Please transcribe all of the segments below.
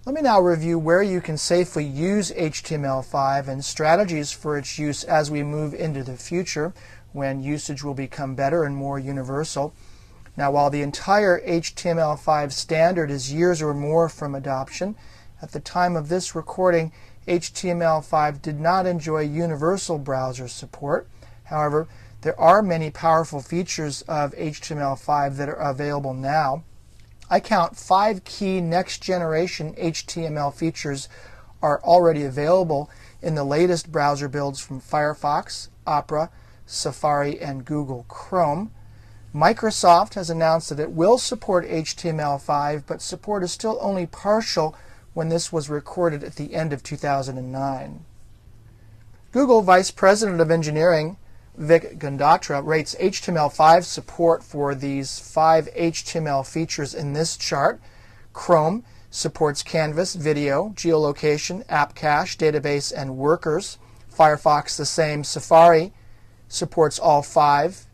Let me now review where you can safely use HTML5 and strategies for its use as we move into the future, when usage will become better and more universal. Now, while the entire HTML5 standard is years or more from adoption, at the time of this recording, HTML5 did not enjoy universal browser support. However, there are many powerful features of HTML5 that are available now. I count 5 key next-generation HTML features are already available in the latest browser builds from Firefox, Opera, Safari, and Google Chrome. Microsoft has announced that it will support HTML5, but support is still only partial when this was recorded at the end of 2009. Google Vice President of Engineering Vik Gandatra rates HTML5 support for these 5 HTML features in this chart. Chrome supports Canvas, video, geolocation, app cache, database, and workers. Firefox the same. Safari supports all 5,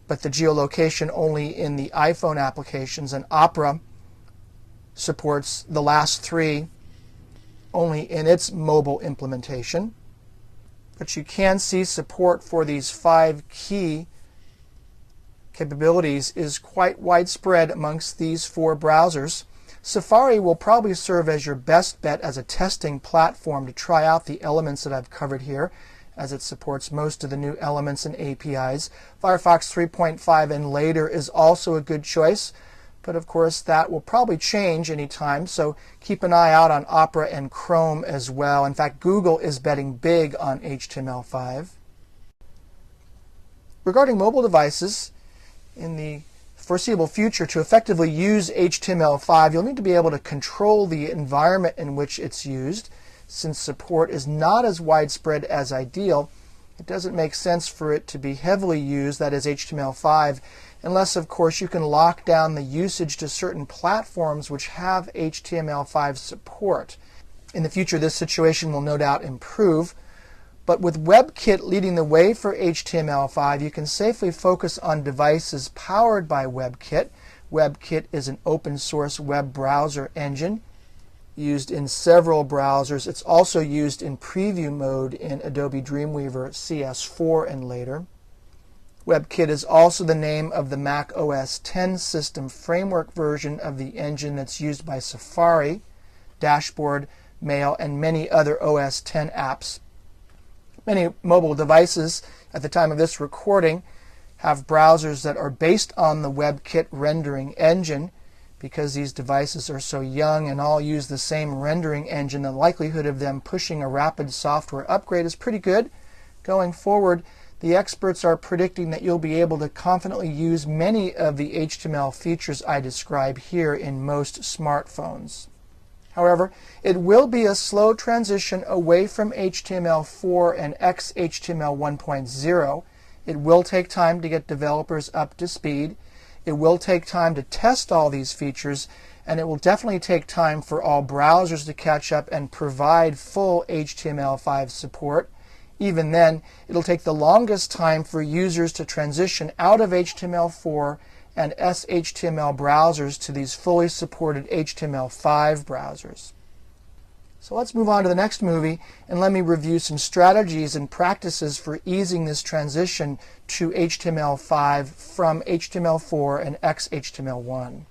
but the geolocation only in the iPhone applications, and Opera supports the last 3 only in its mobile implementation. But you can see support for these 5 key capabilities is quite widespread amongst these 4 browsers. Safari will probably serve as your best bet as a testing platform to try out the elements that I've covered here, as it supports most of the new elements and APIs. Firefox 3.5 and later is also a good choice, but of course that will probably change anytime, so keep an eye out on Opera and Chrome as well. In fact, Google is betting big on HTML5. Regarding mobile devices, in the foreseeable future, to effectively use HTML5, you'll need to be able to control the environment in which it's used. Since support is not as widespread as ideal, it doesn't make sense for it to be heavily used, that is HTML5, unless, of course, you can lock down the usage to certain platforms which have HTML5 support. In the future, this situation will no doubt improve, but with WebKit leading the way for HTML5, you can safely focus on devices powered by WebKit. WebKit is an open-source web browser engine used in several browsers. It's also used in preview mode in Adobe Dreamweaver CS4 and later. WebKit is also the name of the Mac OS X system framework version of the engine that's used by Safari, Dashboard, Mail, and many other OS X apps. Many mobile devices at the time of this recording have browsers that are based on the WebKit rendering engine. Because these devices are so young and all use the same rendering engine, the likelihood of them pushing a rapid software upgrade is pretty good. Going forward, the experts are predicting that you'll be able to confidently use many of the HTML features I describe here in most smartphones. However, it will be a slow transition away from HTML4 and XHTML 1.0. It will take time to get developers up to speed. It will take time to test all these features, and it will definitely take time for all browsers to catch up and provide full HTML5 support. Even then, it'll take the longest time for users to transition out of HTML4 and SHTML browsers to these fully supported HTML5 browsers. So let's move on to the next movie, and let me review some strategies and practices for easing this transition to HTML5 from HTML4 and XHTML1.